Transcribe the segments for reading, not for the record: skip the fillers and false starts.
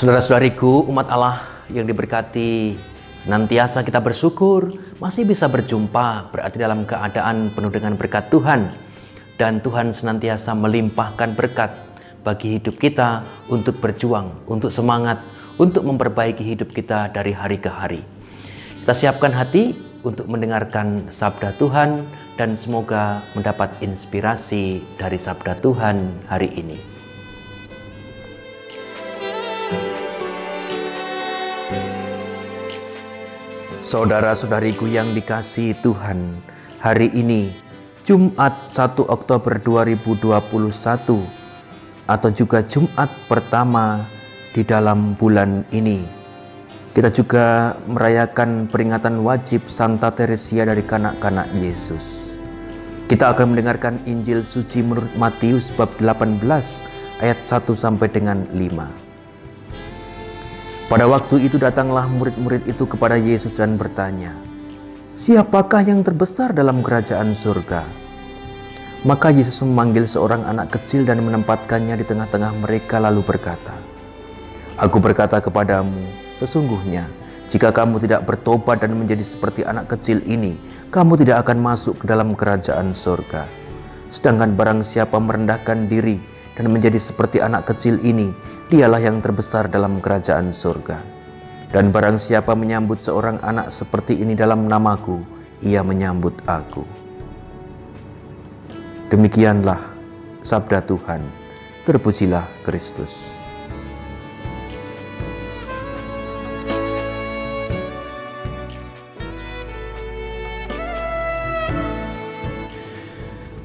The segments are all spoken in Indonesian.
Saudara-saudariku, umat Allah yang diberkati, senantiasa kita bersyukur masih bisa berjumpa, berarti dalam keadaan penuh dengan berkat Tuhan. Dan Tuhan senantiasa melimpahkan berkat bagi hidup kita untuk berjuang, untuk semangat, untuk memperbaiki hidup kita dari hari ke hari. Kita siapkan hati untuk mendengarkan sabda Tuhan dan semoga mendapat inspirasi dari sabda Tuhan hari ini. Saudara-saudariku yang dikasihi Tuhan, hari ini Jumat 1 Oktober 2021 atau juga Jumat pertama di dalam bulan ini, kita juga merayakan peringatan wajib Santa Teresia dari kanak-kanak Yesus. Kita akan mendengarkan Injil suci menurut Matius bab 18 ayat 1 sampai dengan 5. Pada waktu itu datanglah murid-murid itu kepada Yesus dan bertanya, "Siapakah yang terbesar dalam kerajaan surga?" Maka Yesus memanggil seorang anak kecil dan menempatkannya di tengah-tengah mereka lalu berkata, "Aku berkata kepadamu, sesungguhnya jika kamu tidak bertobat dan menjadi seperti anak kecil ini, kamu tidak akan masuk ke dalam kerajaan surga. Sedangkan barang siapa merendahkan diri dan menjadi seperti anak kecil ini, dialah yang terbesar dalam kerajaan surga. Dan barang siapa menyambut seorang anak seperti ini dalam namaku, ia menyambut aku." Demikianlah sabda Tuhan. Terpujilah Kristus.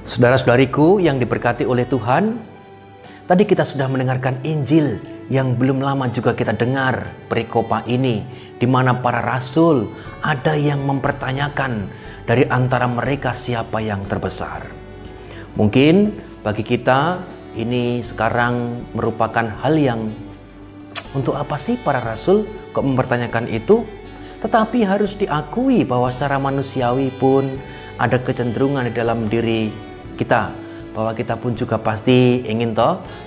Saudara-saudariku yang diberkati oleh Tuhan, tadi kita sudah mendengarkan Injil yang belum lama juga kita dengar perikopa ini, di mana para rasul ada yang mempertanyakan dari antara mereka siapa yang terbesar. Mungkin bagi kita ini sekarang merupakan hal yang untuk apa sih para rasul kok mempertanyakan itu? Tetapi harus diakui bahwa secara manusiawi pun ada kecenderungan di dalam diri kita, bahwa kita pun juga pasti ingin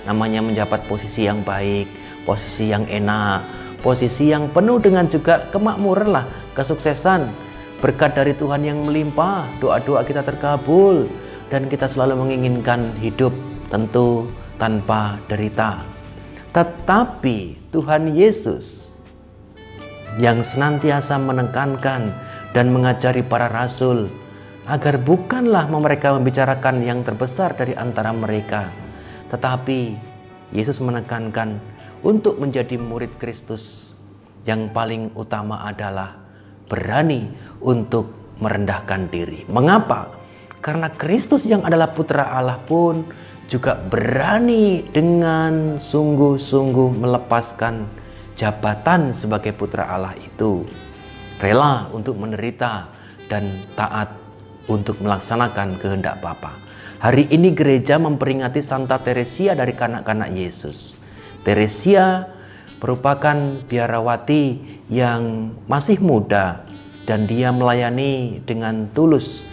namanya menjabat posisi yang baik, posisi yang enak, posisi yang penuh dengan juga kemakmuran lah, kesuksesan, berkat dari Tuhan yang melimpah, doa-doa kita terkabul, dan kita selalu menginginkan hidup tentu tanpa derita. Tetapi Tuhan Yesus yang senantiasa menekankan dan mengajari para rasul agar bukanlah mereka membicarakan yang terbesar dari antara mereka, tetapi Yesus menekankan untuk menjadi murid Kristus yang paling utama adalah berani untuk merendahkan diri. Mengapa? Karena Kristus yang adalah Putra Allah pun juga berani dengan sungguh-sungguh melepaskan jabatan sebagai Putra Allah itu, rela untuk menderita dan taat untuk melaksanakan kehendak Bapa. Hari ini gereja memperingati Santa Teresia dari kanak-kanak Yesus. Teresia merupakan biarawati yang masih muda dan dia melayani dengan tulus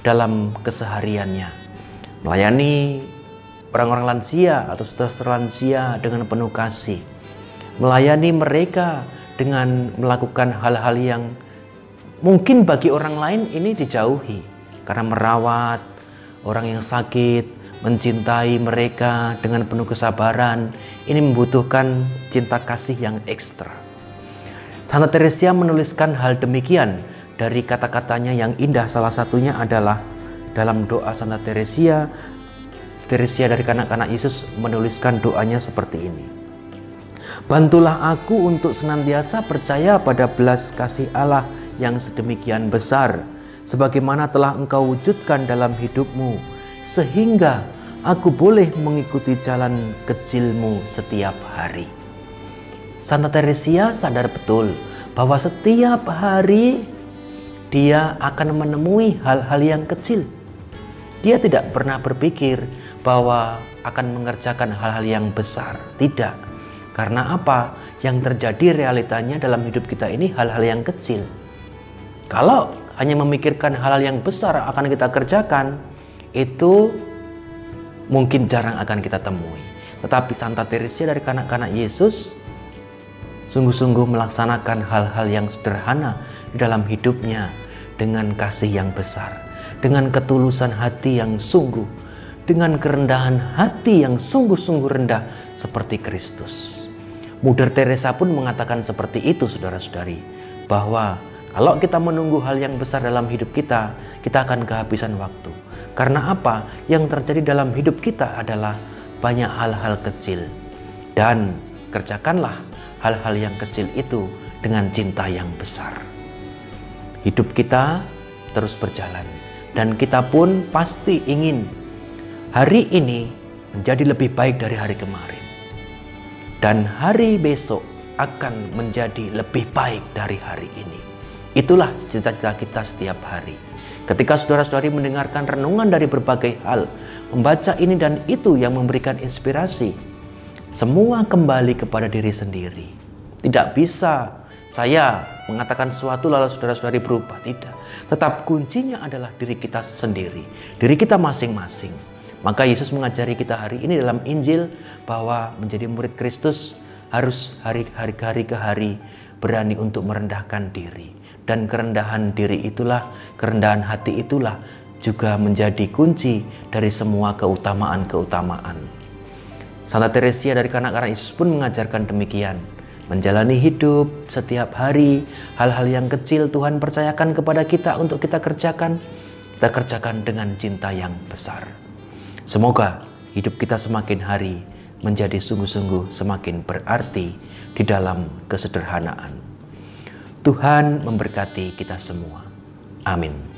dalam kesehariannya. Melayani orang-orang lansia atau saudara lansia dengan penuh kasih. Melayani mereka dengan melakukan hal-hal yang mungkin bagi orang lain ini dijauhi. Karena merawat orang yang sakit, mencintai mereka dengan penuh kesabaran, ini membutuhkan cinta kasih yang ekstra. Santa Teresia menuliskan hal demikian dari kata-katanya yang indah. Salah satunya adalah dalam doa Santa Teresia dari kanak-kanak Yesus menuliskan doanya seperti ini. "Bantulah aku untuk senantiasa percaya pada belas kasih Allah yang sedemikian besar, sebagaimana telah Engkau wujudkan dalam hidupmu, sehingga aku boleh mengikuti jalan kecilmu setiap hari." Santa Teresia sadar betul bahwa setiap hari dia akan menemui hal-hal yang kecil. Dia tidak pernah berpikir bahwa akan mengerjakan hal-hal yang besar. Tidak. Karena apa? Yang terjadi realitanya dalam hidup kita ini hal-hal yang kecil. Kalau hanya memikirkan hal-hal yang besar akan kita kerjakan, itu mungkin jarang akan kita temui. Tetapi Santa Teresia dari kanak-kanak Yesus sungguh-sungguh melaksanakan hal-hal yang sederhana di dalam hidupnya dengan kasih yang besar, dengan ketulusan hati yang sungguh, dengan kerendahan hati yang sungguh-sungguh rendah seperti Kristus. Mother Teresa pun mengatakan seperti itu, saudara-saudari, bahwa kalau kita menunggu hal yang besar dalam hidup kita akan kehabisan waktu. Karena apa? Yang terjadi dalam hidup kita adalah banyak hal-hal kecil. Dan kerjakanlah hal-hal yang kecil itu dengan cinta yang besar. Hidup kita terus berjalan. Dan kita pun pasti ingin hari ini menjadi lebih baik dari hari kemarin. Dan hari besok akan menjadi lebih baik dari hari ini. Itulah cita-cita kita setiap hari. Ketika saudara-saudari mendengarkan renungan dari berbagai hal, membaca ini dan itu yang memberikan inspirasi, semua kembali kepada diri sendiri. Tidak bisa saya mengatakan sesuatu lalu saudara-saudari berubah, tidak. Tetap kuncinya adalah diri kita sendiri, diri kita masing-masing. Maka Yesus mengajari kita hari ini dalam Injil bahwa menjadi murid Kristus harus hari ke hari berani untuk merendahkan diri. Dan kerendahan diri itulah, kerendahan hati itulah juga menjadi kunci dari semua keutamaan-keutamaan. Santa Teresia dari Kanak-Kanak Yesus pun mengajarkan demikian. Menjalani hidup setiap hari, hal-hal yang kecil Tuhan percayakan kepada kita untuk kita kerjakan dengan cinta yang besar. Semoga hidup kita semakin hari menjadi sungguh-sungguh semakin berarti di dalam kesederhanaan. Tuhan memberkati kita semua. Amin.